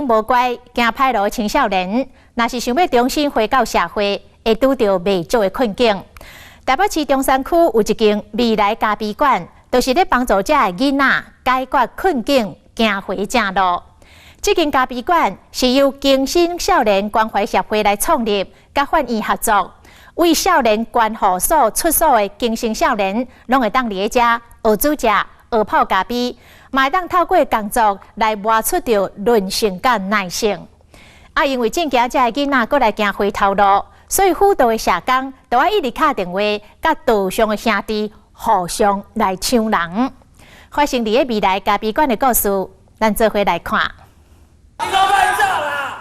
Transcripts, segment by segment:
无乖，行歹路的青少年，若是想要重新回到社会，会拄到未少的困境。台北市中山区有一间未来咖啡馆，就是咧帮助这的囡仔解决困境，行回正路。这间咖啡馆是由更新少年关怀协会来创立，甲法院合作，为少年关护所出所的更新少年，拢会当伫遮学煮食、学泡咖啡，嘛会当透过工作来磨出着韧性甲耐性。因为正惊这的囡仔过来行回头路，所以辅导的社工都要一直打电话，甲道上的兄弟互相来抢人。发生伫个未来咖啡馆的故事，咱做伙来看。你给我拍照啦！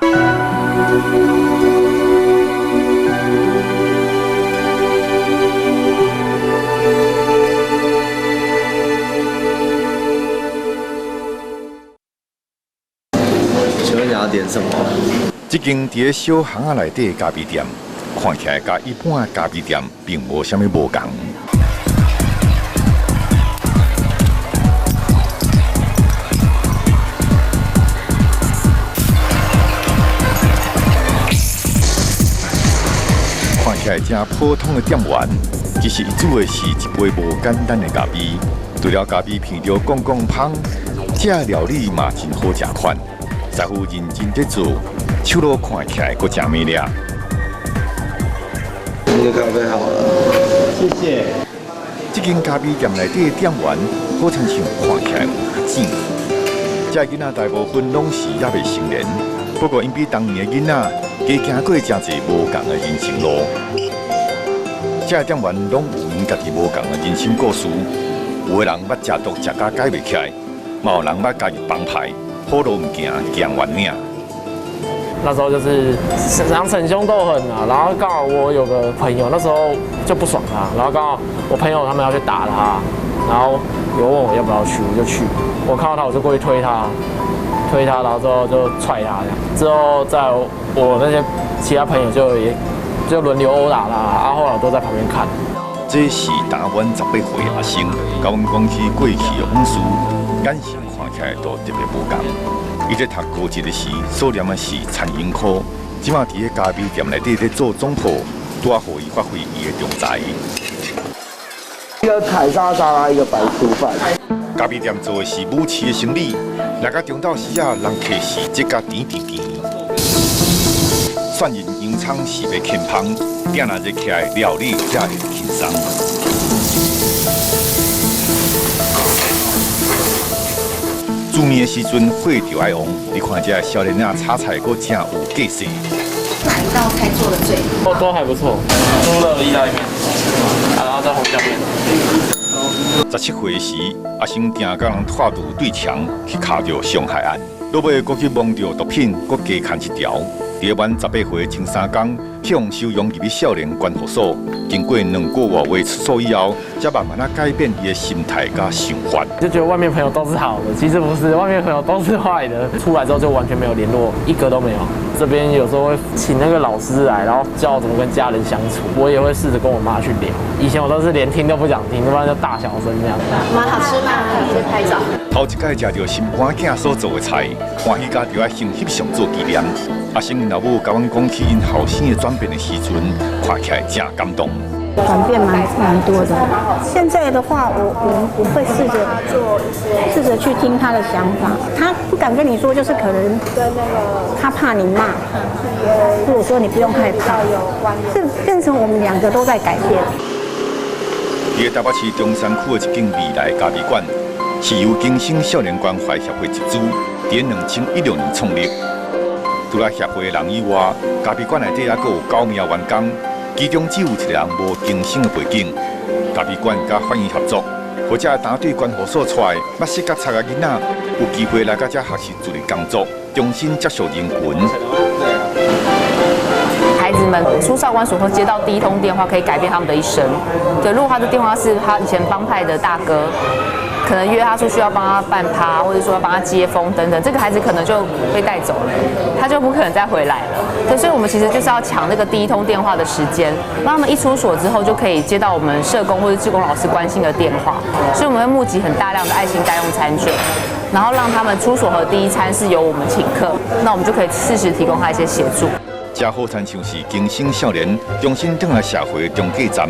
请问你要点什么？这间伫个小巷仔内底的咖啡店，看起来甲一般的咖啡店并无啥物无同。看起来正普通的店员，其实伊煮的是一杯无简单的咖啡。除了咖啡片着讲香，这料理嘛真好食款。师傅认真在做，手路看起来阁真美丽。你的咖啡好了，谢谢。这间咖啡店内底的店员，好亲像看起来有较正。这囡仔大部分拢是还未成年，不过因比当年的囡仔加行过真侪无同的人生路。这店员拢有因家己无同的人生故事，有的人捌食毒食甲解袂起来，嘛有人捌加入帮派。好路唔行，行完命。那时候就是想逞凶斗狠啊，然后刚好我有个朋友，那时候就不爽他，然后刚好我朋友他们要去打他，然后有问我要不要去，我就去。我看到他，我就过去推他，然后之后就踹他这样。之后在我那些其他朋友就轮流殴打他，后来我都在旁边看。这是台湾18岁的阿星，甲阮讲起过去的往事，眼神看起来都特别无同。伊在读高一的时，所念的是餐饮科，即马伫个咖啡店内底在做总铺，拄啊，互伊发挥伊的长才。一个凯撒沙拉，一个白醋饭。咖啡店做的是武器的生意，来到中昼时啊，人客是即甲甜。蒜仁洋葱是要轻芳，点若热起来，料理才会轻松。煮面的时阵，火就爱旺。你看这少年仔炒菜，阁真有架势。哪一道菜做的最好？都还不错，猪肉意大利面，然后再红椒面。17岁时，阿星定甲人拖住对墙去敲着伤害案，落尾阁去摸着毒品，阁加牵一条。伫个满18岁前3天，向收容入去少年关护所，经过2个多月出所以后，才慢慢改变伊的心态甲想法。就觉得外面朋友都是好的，其实不是，外面朋友都是坏的。出来之后就完全没有联络，一个都没有。这边有时候会请那个老师来，然后教我怎么跟家人相处。我也会试着跟我妈去聊。以前我都是连听都不想听，不然就大小声这样。妈，好吃吗？先拍照。头一摆食着心肝囝所做的菜，欢喜甲就爱先翕相做纪念。阿星因老母甲阮讲起因后生的转变的时阵，看起来真感动。转变蛮多的。现在的话，我会试着去听他的想法。他不敢跟你说，就是可能他怕你骂，或者说你不用害怕，是变成我们2个都在改变。伫个台北市中山区的一间未来咖啡馆，是由更生少年关怀协会集资，伫2016年创立。除了协会的人以外，咖啡馆内底还阁有9名员工，其中只有1个人无更生的背景。咖啡馆甲法院合作，或者打对关护所出来，捌识甲差的囡仔，有机会来到这学习自力工作，重新接受人群。孩子们出少管所后接到第一通电话，可以改变他们的一生。对，如果他的电话是他以前帮派的大哥，可能约他出去要帮他办趴，或者说要帮他接风等等，这个孩子可能就被带走了，他就不可能再回来了。对，所以我们其实就是要抢那个第一通电话的时间，让他们一出所之后就可以接到我们社工或者志工老师关心的电话。所以我们会募集很大量的爱心代用餐券。然后让他们出所和第一餐是由我们请客，那我们就可以适时提供他一些协助。这好餐像是更生少年重新回来社会中继站，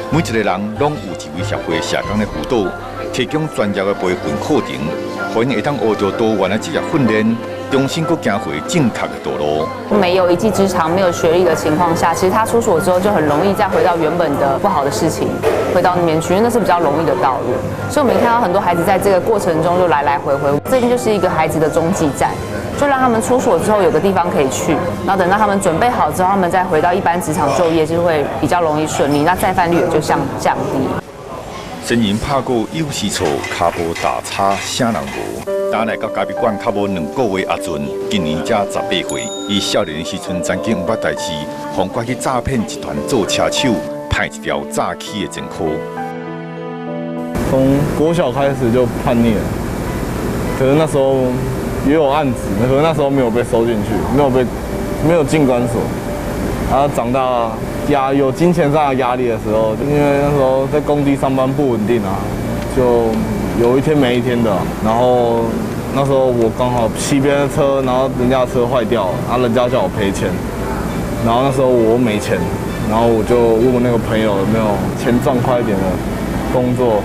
每一个人拢有一位社会社工的辅导，提供专业的培训课程，让因会当学到多元的职业训练，重新搁走回正确的道路。没有一技之长、没有学历的情况下，其实他出所之后就很容易再回到原本的不好的事情，回到那边去，因为那是比较容易的道路。所以我们看到很多孩子在这个过程中就来来回回，这边就是一个孩子的中继站。就让他们出所之后有个地方可以去，然后等到他们准备好之后，他们再回到一般职场就业，就会比较容易顺利，那再犯率也就降低。身形拍过幼时错，脚步大差啥人无？打来到咖啡馆较无2个月阿俊，今年才18岁。伊少年时阵曾经有捌代志，被拐去诈骗集团做车手，派一条诈欺的前科。从国小开始就叛逆了，可是那时候也有案子，可是那时候没有被收进去，没有进关所。然后长大有金钱上的压力的时候，因为那时候在工地上班不稳定啊，就有一天没一天的。然后那时候我刚好骑别人的车，然后人家的车坏掉了，然后人家叫我赔钱，然后那时候我没钱，然后我就问我那个朋友有没有钱赚快一点的工作。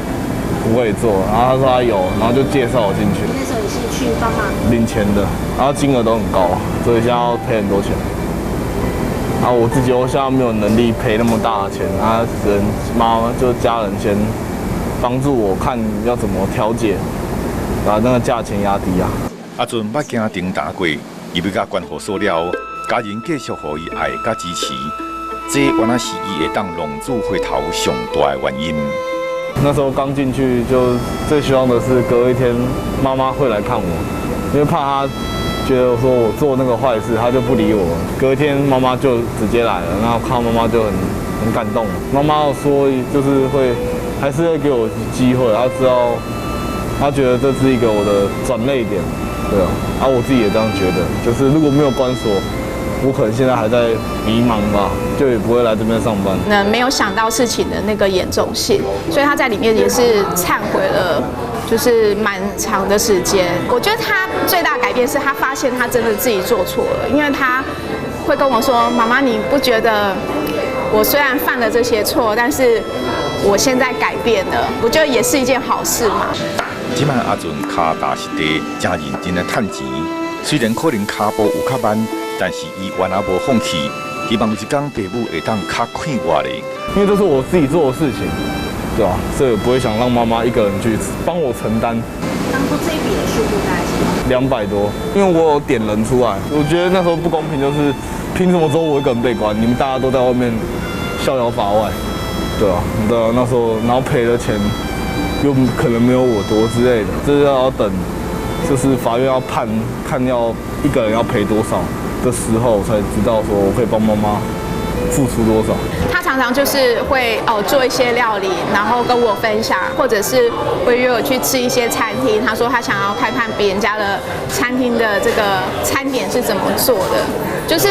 我可以做，然后他说他有，然后就介绍我进去。那时候你是去帮忙领钱的，然后金额都很高，所以现在要赔很多钱。然后我自己我现在没有能力赔那么大的钱，然后人就家人先帮助我看要怎么调解，把那个价钱压低啊。阿俊捌家庭打过，伊要甲关护所了，家人继续予伊爱甲支持，这原来是伊会当浪子回头上大的原因。那时候刚进去，就最希望的是隔一天妈妈会来看我，因为怕她觉得说我做那个坏事，她就不理我。隔一天妈妈就直接来了，然后看到妈妈就很感动。妈妈说就是还是会给我机会，她觉得这是一个我的转捩点，对啊，我自己也这样觉得，就是如果没有关所。我可能现在还在迷茫吧，就也不会来这边上班。那没有想到事情的那个严重性，所以他在里面也是忏悔了，就是蛮长的时间。我觉得他最大改变是他发现他真的自己做错了，因为他会跟我说：“妈妈，你不觉得我虽然犯了这些错，但是我现在改变了，我觉得也是一件好事嘛。”即摆阿俊脚踏实地，真认真的趁钱，虽然可能脚步有较慢。但是伊原来无放弃，希望有一天爸母会当较快活的。因为这是我自己做的事情，对吧？所以我不会想让妈妈一个人去帮我承担。当初这一笔的数目大概是200多，因为我有点人出来，我觉得那时候不公平，就是凭什么只有我一个人被关，你们大家都在外面逍遥法外，对啊，对啊，那时候然后赔的钱又可能没有我多之类的，这是要等，就是法院要判要一个人要赔多少。的时候才知道说我可以帮妈妈付出多少。他常常就是会做一些料理，然后跟我分享，或者是会约我去吃一些餐厅。他说他想要看看别人家的餐厅的这个餐点是怎么做的，就是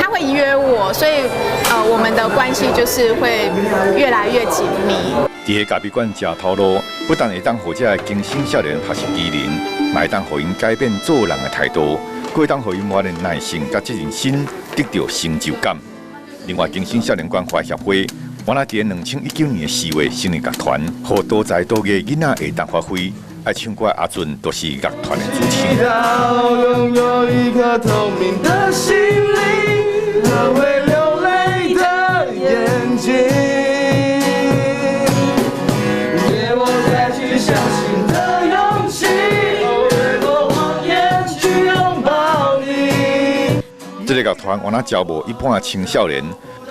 他会约我，所以我们的关系就是会越来越紧密。伫个咖啡馆食头路，不但会当让这个更生少年学习技能，嘛会当让因改变做人的态度。会当予伊磨练耐性甲责任心，得到成就感。另外，更生少年关怀协会原来伫2019年4月成立乐团，予多才多艺囡仔会当发挥。爱唱歌阿俊都是乐团的主唱。拥有一颗透明的心灵和会流泪的眼睛，给我再去相信的勇气。这个乐团原来招募一般的青少年，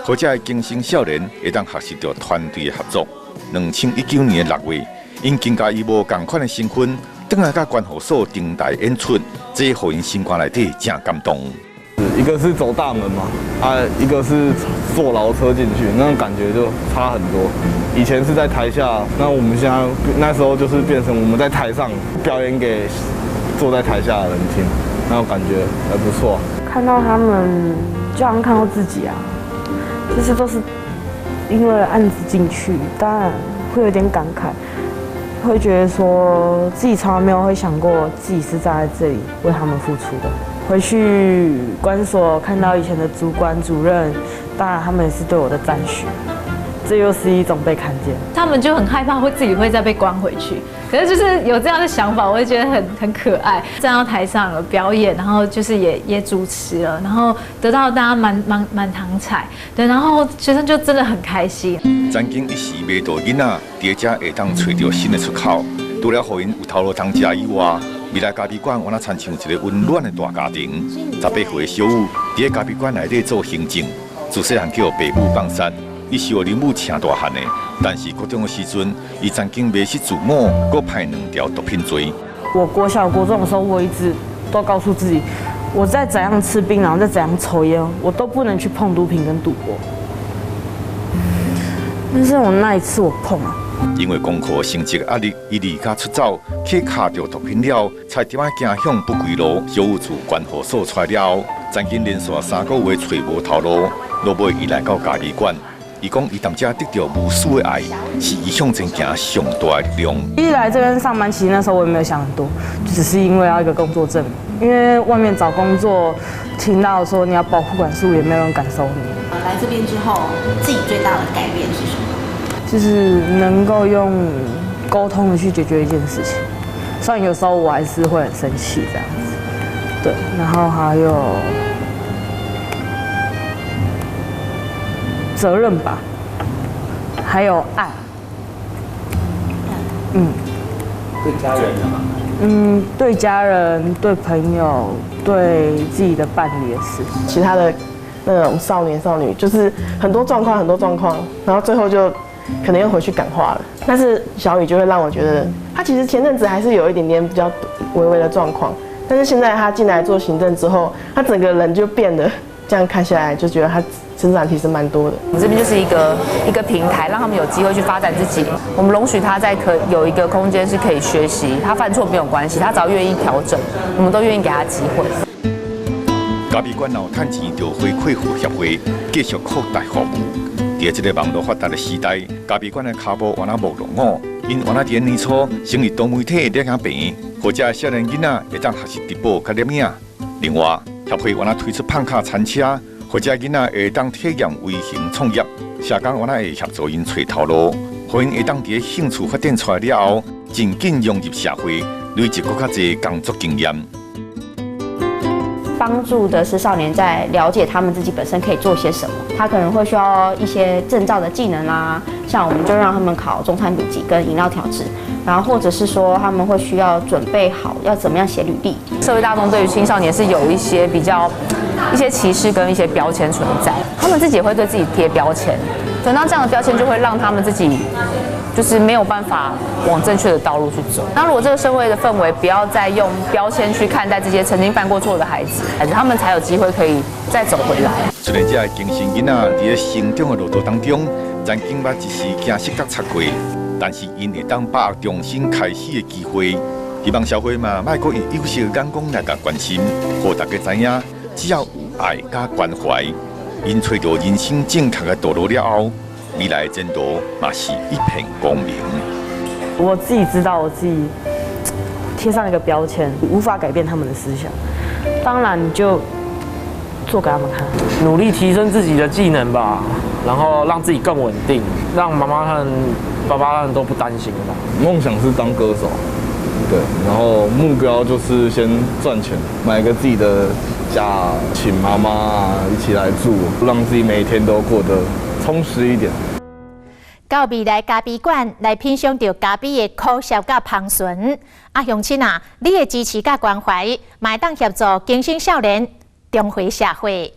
或者更生少年会当学习到团队的合作。2019年6月，因更加以无同款的身份，转来甲关护所登台演出，这互因心肝内底真感动。一个是走大门嘛，一个是坐牢车进去，那种感觉就差很多。以前是在台下，那我们现在那时候就是变成我们在台上表演给坐在台下的人听，那种感觉还不错。看到他们，就好像看到自己啊，其实都是因为案子进去，当然会有点感慨，会觉得说自己从来没有会想过自己是站在这里为他们付出的。回去关所看到以前的主管、主任，当然他们也是对我的赞许，这又是一种被看见。他们就很害怕自己会再被关回去，可是就是有这样的想法，我就觉得很可爱。站到台上了表演，然后就是也主持了，然后得到大家满堂彩，对，然后学生就真的很开心。曾经一时袂多囡仔，伫遮会当找到新的出口，除了互因有头路通食以外，未来咖啡馆我那亲像一个温暖的大家庭。18岁的小雨，伫咖啡馆内底做行政，自细汉叫爸母放山，伊是互恁母请大汉的。但是高中的时阵，伊曾经迷失自我，搁派2条毒品罪。我国小、国中的时候，我一直都告诉自己，我再怎样吃槟榔，再怎样抽烟，我都不能去碰毒品跟赌博。但是我那一次我碰了。因为功课成绩压力，伊离家出走，去卡着毒品了，才点啊行向不归路。小雨自关护所出来了后，曾经连续3个月找无头路，落尾伊来到咖啡馆。伊讲伊当遮得到无数的爱，是伊向前行上大的力量。一来这边上班，其实那时候我也没有想很多，就只是因为要一个工作证明。因为外面找工作，听到说你要保护管束，也没有人敢收你。来这边之后，自己最大的改变是什么？就是能够用沟通的去解决一件事情，虽然有时候我还是会很生气这样子，对，然后还有责任吧，还有爱，对家人啊，对家人、对朋友、对自己的伴侣也是，其他的那种少年少女，就是很多状况，然后最后就可能又回去感化了。但是小雨就会让我觉得，他其实前阵子还是有一点点比较微微的状况，但是现在他进来做行政之后，他整个人就变得，这样看下来就觉得他成长其实蛮多的。我们这边就是一个平台，让他们有机会去发展自己。我们容许他有一个空间是可以学习，他犯错没有关系，他只要愿意调整，我们都愿意给他机会。咖啡馆后趁钱就回馈给协会，继续扩大服务。在这个网络发达的时代，咖啡馆的脚步往那无落伍，因往那在年初成立多媒体的两病，或者少年囡仔会当学习直播、甲摄影。另外，协会往那推出胖卡餐车，或者囡仔会当体验微型创业，社工往那会协助因找头路，互因会当在兴趣发展出来了后，真紧融入社会，累积更较侪工作经验。帮助的是少年在了解他们自己本身可以做些什么，他可能会需要一些证照的技能啦，像我们就让他们考中餐丙级跟饮料调制，然后或者是说他们会需要准备好要怎么样写履历。社会大众对于青少年是有一些一些歧视跟一些标签存在，他们自己也会对自己贴标签，等到这样的标签就会让他们自己就是没有办法往正确的道路去走。那如果这个社会的氛围不要再用标签去看待这些曾经犯过错的孩子，他们才有机会可以再走回来。虽然这精神囡仔伫成长的路途当中，曾经捌一时惊失角擦过，但是因会当把握重新开始的机会。希望社会嘛，莫阁用有色眼光来甲关心，互大家知影，只要有爱加关怀，因找到人生正确的道路了后，未来的前途嘛是一片光明。我自己知道我自己贴上一个标签，无法改变他们的思想，当然你就做给他们看，努力提升自己的技能吧，然后让自己更稳定，让妈妈和爸爸他们都不担心吧。梦想是当歌手，对，然后目标就是先赚钱，买个自己的家，请妈妈一起来住，让自己每一天都过得充实一点。到未来咖啡馆来品尝到咖啡的苦涩甲芳醇。乡亲啊，你的支持甲关怀，嘛会当协助更生少年重回社会。